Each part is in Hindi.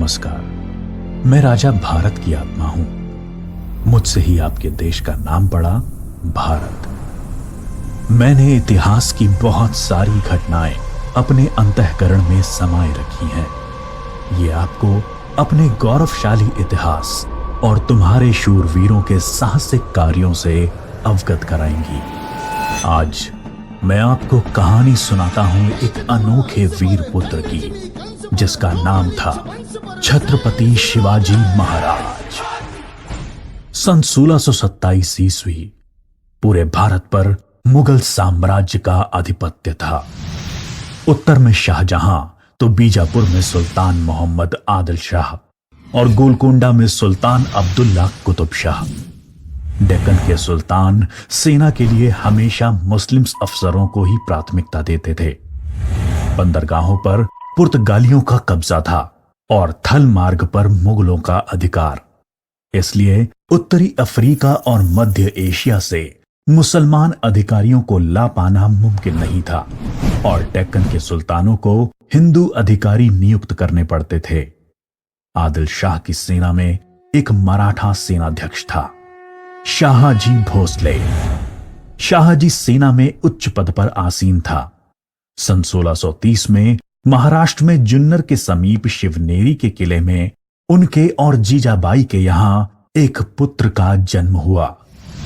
नमस्कार। मैं राजा भारत की आत्मा हूं। मुझसे ही आपके देश का नाम पड़ा भारत। मैंने इतिहास की बहुत सारी घटनाएं अपने अंतःकरण में समाये रखी हैं। ये आपको अपने गौरवशाली इतिहास और तुम्हारे शूरवीरों के साहसिक कार्यों से अवगत कराएंगी। आज मैं आपको कहानी सुनाता हूं एक अनोखे वीर पुत्र की, जिसका नाम था छत्रपति शिवाजी महाराज। सन 1627 ईस्वी पूरे भारत पर मुगल साम्राज्य का आधिपत्य था। उत्तर में शाहजहां तो बीजापुर में सुल्तान मोहम्मद आदिल शाह और गोलकोंडा में सुल्तान अब्दुल्ला कुतुब शाह। डेक्कन के सुल्तान सेना के लिए हमेशा मुस्लिम अफसरों को ही प्राथमिकता देते थे। बंदरगाहों पर पुर्तगालियों का कब्जा था और थल मार्ग पर मुगलों का अधिकार। इसलिए उत्तरी अफ्रीका और मध्य एशिया से मुसलमान अधिकारियों को ला पाना मुमकिन नहीं था और डेक्कन के सुल्तानों को हिंदू अधिकारी नियुक्त करने पड़ते थे। आदिल शाह की सेना में एक मराठा सेनाध्यक्ष था, शाहजी भोसले। शाहजी सेना में उच्च पद पर आसीन था। सन 1630 में महाराष्ट्र में जुन्नर के समीप शिवनेरी के किले में उनके और जीजाबाई के यहां एक पुत्र का जन्म हुआ।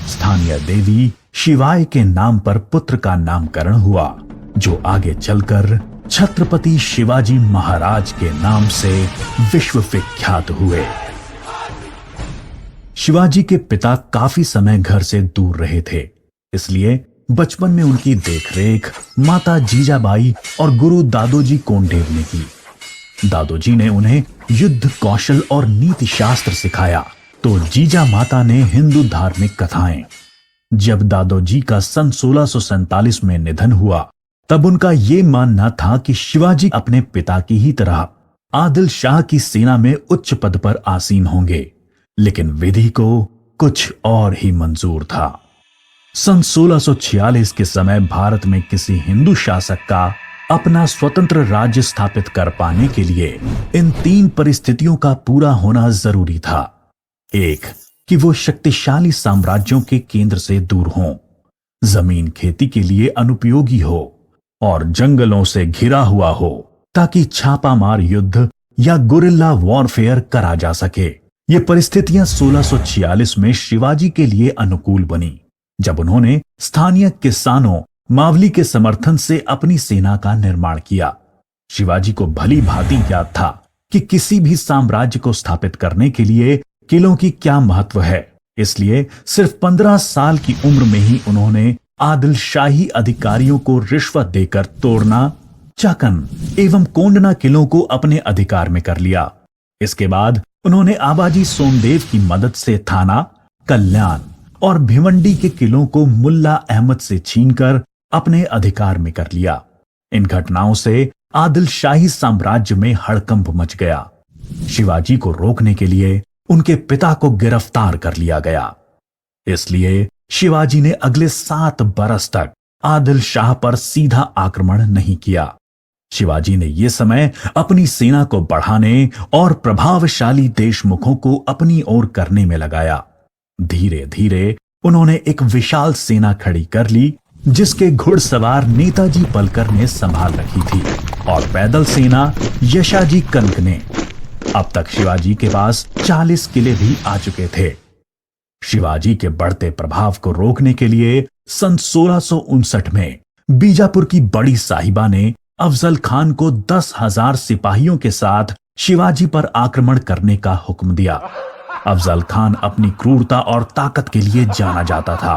स्थानीय देवी शिवाय के नाम पर पुत्र का नामकरण हुआ, जो आगे चलकर छत्रपति शिवाजी महाराज के नाम से विश्व विख्यात हुए। शिवाजी के पिता काफी समय घर से दूर रहे थे, इसलिए बचपन में उनकी देखरेख माता जीजाबाई और गुरु दादोजी कोंडेव ने की। दादोजी ने उन्हें युद्ध कौशल और नीति शास्त्र सिखाया, तो जीजा माता ने हिंदू धार्मिक कथाएं। जब दादोजी का सन 1647 में निधन हुआ, तब उनका यह मानना था कि शिवाजी अपने पिता की ही तरह आदिल शाह की सेना में उच्च पद पर आसीन होंगे, लेकिन विधि को कुछ और ही मंजूर था। सन 1646 के समय भारत में किसी हिंदू शासक का अपना स्वतंत्र राज्य स्थापित कर पाने के लिए इन तीन परिस्थितियों का पूरा होना जरूरी था। एक, कि वो शक्तिशाली साम्राज्यों के केंद्र से दूर हों, जमीन खेती के लिए अनुपयोगी हो और जंगलों से घिरा हुआ हो, ताकि छापामार युद्ध या गुरिल्ला वॉरफेयर करा जा सके। ये परिस्थितियां 1646 में शिवाजी के लिए अनुकूल बनी, जब उन्होंने स्थानीय किसानों मावली के समर्थन से अपनी सेना का निर्माण किया। शिवाजी को भली भांति याद था कि किसी भी साम्राज्य को स्थापित करने के लिए किलों की क्या महत्व है। इसलिए सिर्फ 15 साल की उम्र में ही उन्होंने आदिल शाही अधिकारियों को रिश्वत देकर तोड़ना, चाकन एवं कोंडना किलों को अपने अधिकार में कर लिया। इसके बाद उन्होंने आबाजी सोमदेव की मदद से थाना, कल्याण और भिवंडी के किलों को मुल्ला अहमद से छीनकर अपने अधिकार में कर लिया। इन घटनाओं से आदिल शाही साम्राज्य में हड़कंप मच गया। शिवाजी को रोकने के लिए उनके पिता को गिरफ्तार कर लिया गया। इसलिए शिवाजी ने अगले 7 बरस तक आदिल शाह पर सीधा आक्रमण नहीं किया। शिवाजी ने यह समय अपनी सेना को बढ़ाने और प्रभावशाली देशमुखों को अपनी ओर करने में लगाया। धीरे धीरे उन्होंने एक विशाल सेना खड़ी कर ली, जिसके घुड़सवार नेताजी पलकर ने संभाल रखी थी और पैदल सेना यशाजी कनक ने। अब तक शिवाजी के पास 40 किले भी आ चुके थे। शिवाजी के बढ़ते प्रभाव को रोकने के लिए सन 1659 में बीजापुर की बड़ी साहिबा ने अफजल खान को 10,000 सिपाहियों के साथ शिवाजी पर आक्रमण करने का हुक्म दिया। अफजल खान अपनी क्रूरता और ताकत के लिए जाना जाता था।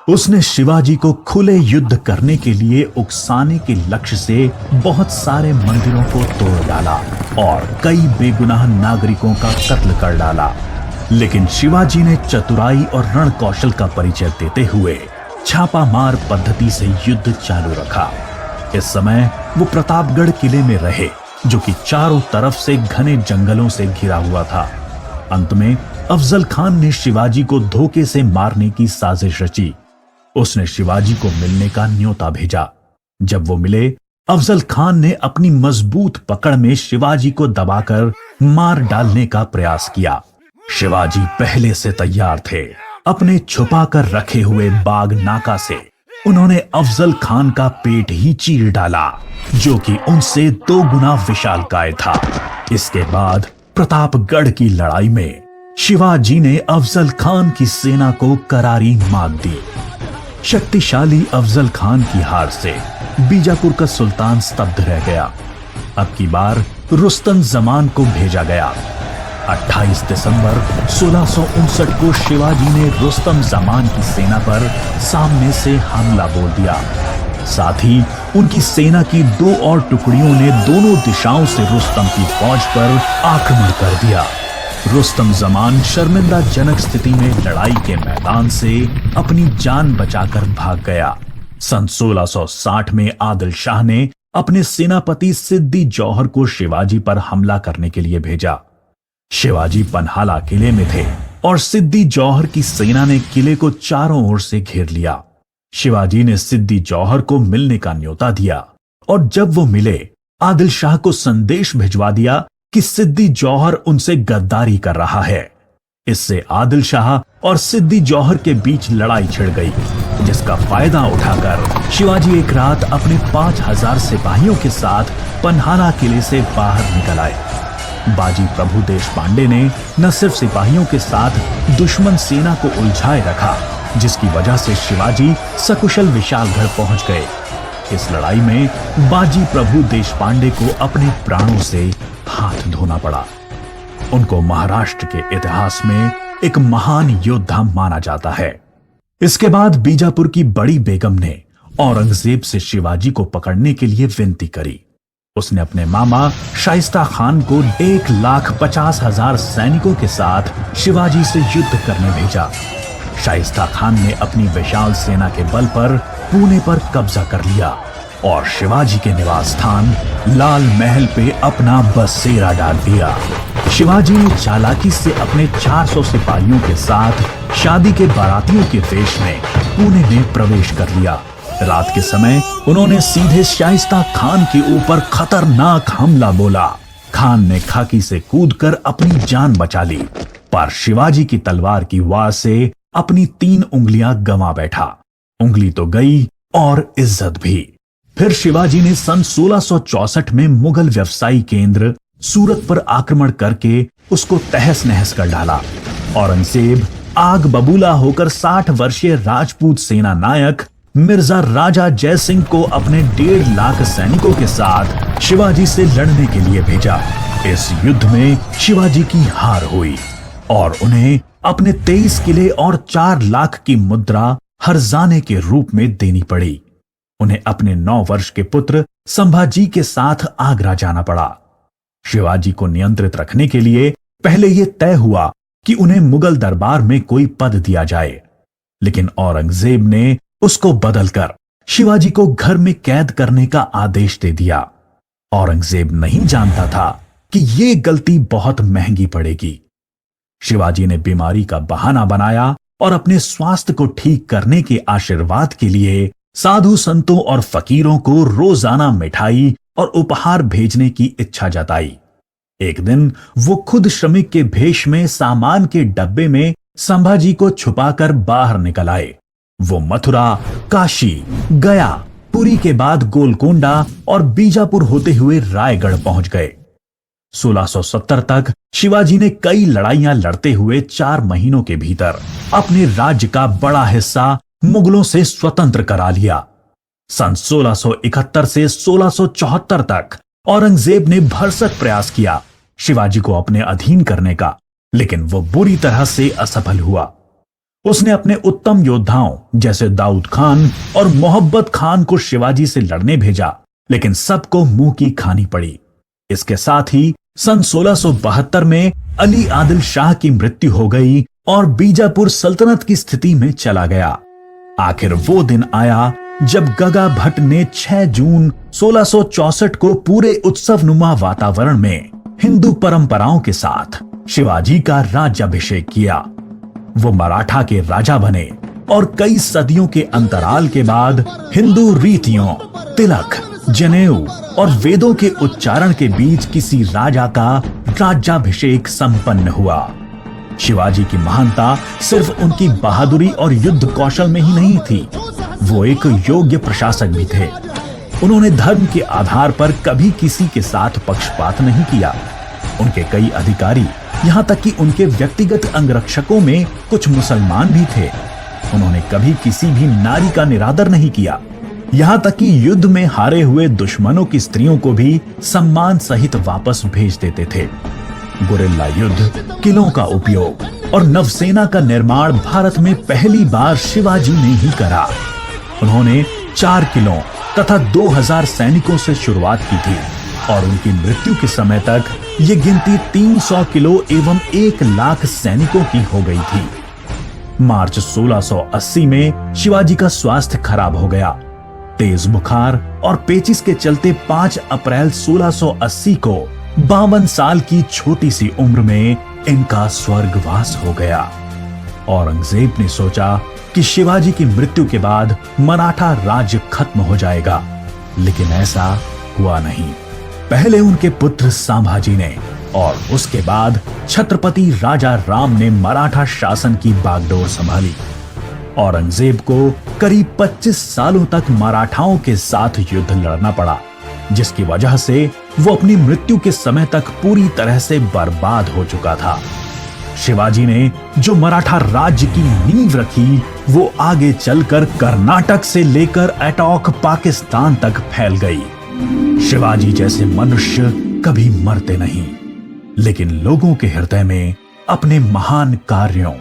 उसने शिवाजी को खुले युद्ध करने के लिए उकसाने के लक्ष्य से बहुत सारे मंदिरों को तोड़ डाला और कई बेगुनाह नागरिकों का कत्ल कर डाला। लेकिन शिवाजी ने चतुराई और रण कौशल का परिचय देते हुए छापामार पद्धति से युद्ध चालू रखा। इस समय वो प्रतापगढ़ किले में रहे, जो कि चारों तरफ से घने जंगलों से घिरा हुआ था। अंत में अफजल खान ने शिवाजी को धोखे से मारने की साजिश रची। उसने शिवाजी को मिलने का न्योता भेजा। जब वो मिले, अफजल खान ने अपनी मजबूत पकड़ में शिवाजी को दबाकर मार डालने का प्रयास किया। शिवाजी पहले से तैयार थे। अपने छुपा कर रखे हुए बाग नाका से उन्होंने अफजल खान का पेट ही चीर डाला, जो कि उनसे 2 गुना विशालकाय था। इसके बाद प्रतापगढ़ की लड़ाई में शिवाजी ने अफजल खान की सेना को करारी मात दी। शक्तिशाली अफजल खान की हार से बीजापुर का सुल्तान स्तब्ध रह गया। अब की बार रुस्तम जमान को भेजा गया। 28 दिसंबर 1659 को शिवाजी ने रुस्तम जमान की सेना पर सामने से हमला बोल दिया। साथ ही उनकी सेना की 2 और टुकड़ियों ने दोनों दिशाओं से रुस्तम की फौज पर आक्रमण कर दिया। रुस्तम जमान शर्मिंदाजनक स्थिति में लड़ाई के मैदान से अपनी जान बचाकर भाग गया। सन 1660 में आदिल शाह ने अपने सेनापति सिद्दी जौहर को शिवाजी पर हमला करने के लिए भेजा। शिवाजी पन्हाला किले में थे और सिद्दी जौहर की सेना ने किले को चारों ओर से घेर लिया। शिवाजी ने सिद्दी जौहर को मिलने का न्योता दिया और जब वो मिले, आदिल शाह को संदेश भिजवा दिया कि सिद्दी जौहर उनसे गद्दारी कर रहा है। इससे आदिल शाह और सिद्दी जौहर के बीच लड़ाई छिड़ गई, जिसका फायदा उठाकर शिवाजी एक रात अपने 5000 सिपाहियों के साथ पन्हाला किले से बाहर निकल आए। बाजी प्रभु देशपांडे ने न सिर्फ सिपाहियों के साथ दुश्मन सेना को उलझाए रखा, जिसकी वजह से शिवाजी सकुशल विशालगढ़ पहुंच गए। इस लड़ाई में बाजी प्रभु देशपांडे को अपने प्राणों से हाथ धोना पड़ा। उनको महाराष्ट्र के इतिहास में एक महान योद्धा माना जाता है। इसके बाद बीजापुर की बड़ी बेगम ने औरंगजेब से शिवाजी को पकड़ने के लिए विनती करी। उसने अपने मामा शाइस्ता खान को 1,50,000 सैनिकों के साथ शिवाजी से युद्ध करने भेजा। शाइस्ता खान ने अपनी विशाल सेना के बल पर पुणे पर कब्जा कर लिया और शिवाजी के निवास स्थान लाल महल पे अपना बसेरा डाल दिया। शिवाजी ने चालाकी से अपने 400 सिपाहियों के साथ शादी के बारातियों के वेश में पुणे में प्रवेश कर लिया। रात के समय उन्होंने सीधे शाइस्ता खान के ऊपर खतरनाक हमला बोला। खान ने खाकी से कूदकर अपनी जान बचा ली, पर शिवाजी की तलवार की वार से अपनी 3 उंगलियां गंवा बैठा। उंगली तो गई और इज्जत भी। फिर शिवाजी ने सन 1664 में मुगल व्यवसायी केंद्र सूरत पर आक्रमण करके उसको तहस नहस कर डाला। औरंगजेब आग बबूला होकर 60 वर्षीय राजपूत सेना नायक मिर्जा राजा जय सिंह को अपने 1.5 लाख सैनिकों के साथ शिवाजी से लड़ने के लिए भेजा। इस युद्ध में शिवाजी की हार हुई और उन्हें अपने 23 किले और 4 लाख की मुद्रा हर्जाने के रूप में देनी पड़ी। उन्हें अपने 9 वर्ष के पुत्र संभाजी के साथ आगरा जाना पड़ा। शिवाजी को नियंत्रित रखने के लिए पहले यह तय हुआ कि उन्हें मुगल दरबार में कोई पद दिया जाए, लेकिन औरंगजेब ने उसको बदलकर शिवाजी को घर में कैद करने का आदेश दे दिया। औरंगजेब नहीं जानता था कि यह गलती बहुत महंगी पड़ेगी। शिवाजी ने बीमारी का बहाना बनाया और अपने स्वास्थ्य को ठीक करने के आशीर्वाद के लिए साधु संतों और फकीरों को रोजाना मिठाई और उपहार भेजने की इच्छा जताई। एक दिन वो खुद श्रमिक के भेष में सामान के डब्बे में संभाजी को छुपाकर बाहर निकल आए। वो मथुरा, काशी, गया, पुरी के बाद गोलकोंडा और बीजापुर होते हुए रायगढ़ पहुंच गए। 1670 तक शिवाजी ने कई लड़ाइयां लड़ते हुए 4 महीनों के भीतर अपने राज्य का बड़ा हिस्सा मुगलों से स्वतंत्र करा लिया। सन 1671 से 1674 तक औरंगजेब ने भरसक प्रयास किया शिवाजी को अपने अधीन करने का, लेकिन वो बुरी तरह से असफल हुआ। उसने अपने उत्तम योद्धाओं जैसे दाऊद खान और मोहब्बत खान को शिवाजी से लड़ने भेजा, लेकिन सबको मुंह की खानी पड़ी। इसके साथ ही सन 1672 में अली आदिल शाह की मृत्यु हो गई और बीजापुर सल्तनत की स्थिति में चला गया। आखिर वो दिन आया जब गगा भट्ट ने 6 जून 1664 को पूरे उत्सवनुमा वातावरण में हिंदू परंपराओं के साथ शिवाजी का राज्याभिषेक किया। वो मराठा के राजा बने और कई सदियों के अंतराल के बाद हिंदू रीतियों, तिलक, जनेऊ और वेदों के उच्चारण के बीच किसी राजा का राज्याभिषेक संपन्न हुआ। शिवाजी की महानता सिर्फ उनकी बहादुरी और युद्ध कौशल में ही नहीं थी, वो एक योग्य प्रशासक भी थे। उन्होंने धर्म के आधार पर कभी किसी के साथ पक्षपात नहीं किया। उनके कई अधिकारी, यहाँ तक कि उनके व्यक्तिगत अंगरक्षकों में कुछ मुसलमान भी थे। उन्होंने कभी किसी भी नारी का निरादर नहीं किया, यहाँ तक कि युद्ध में हारे हुए दुश्मनों की स्त्रियों को भी सम्मान सहित वापस भेज देते थे। गुरिल्ला युद्ध, किलों का उपयोग और नवसेना का निर्माण भारत में पहली बार शिवाजी ने ही करा। उन्होंने 4 किलों तथा 2000 सैनिकों से शुरुआत की थी और उनकी मृत्यु के समय तक ये गिनती 300 किलो एवं 1 लाख सैनिकों की हो गई थी। मार्च 1680 में शिवाजी का स्वास्थ्य खराब हो गया। तेज बुखार और पेचिस के चलते 5 अप्रैल 1680 को 52 साल की छोटी सी उम्र में इनका स्वर्गवास हो गया। औरंगजेब ने सोचा कि शिवाजी की मृत्यु के बाद मराठा राज्य खत्म हो जाएगा, लेकिन ऐसा हुआ नहीं। पहले उनके पुत्र संभाजी ने और उसके बाद छत्रपति राजा राम ने मराठा शासन की बागडोर संभाली। औरंगजेब को करीब 25 सालों तक मराठाओं के साथ युद्ध लड़ना पड़ा, जिसकी वजह से वो अपनी मृत्यु के समय तक पूरी तरह से बर्बाद हो चुका था। शिवाजी ने जो मराठा राज्य की नींव रखी, वो आगे चलकर कर्नाटक से लेकर अटॉक पाकिस्तान तक फैल गई। शिवाजी जैसे मनुष्य कभी मरते नहीं, लेकिन लोगों के हृदय में अपने महान कार्यों,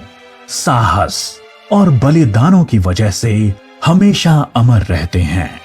साहस और बलिदानों की वजह से हमेशा अमर रहते हैं।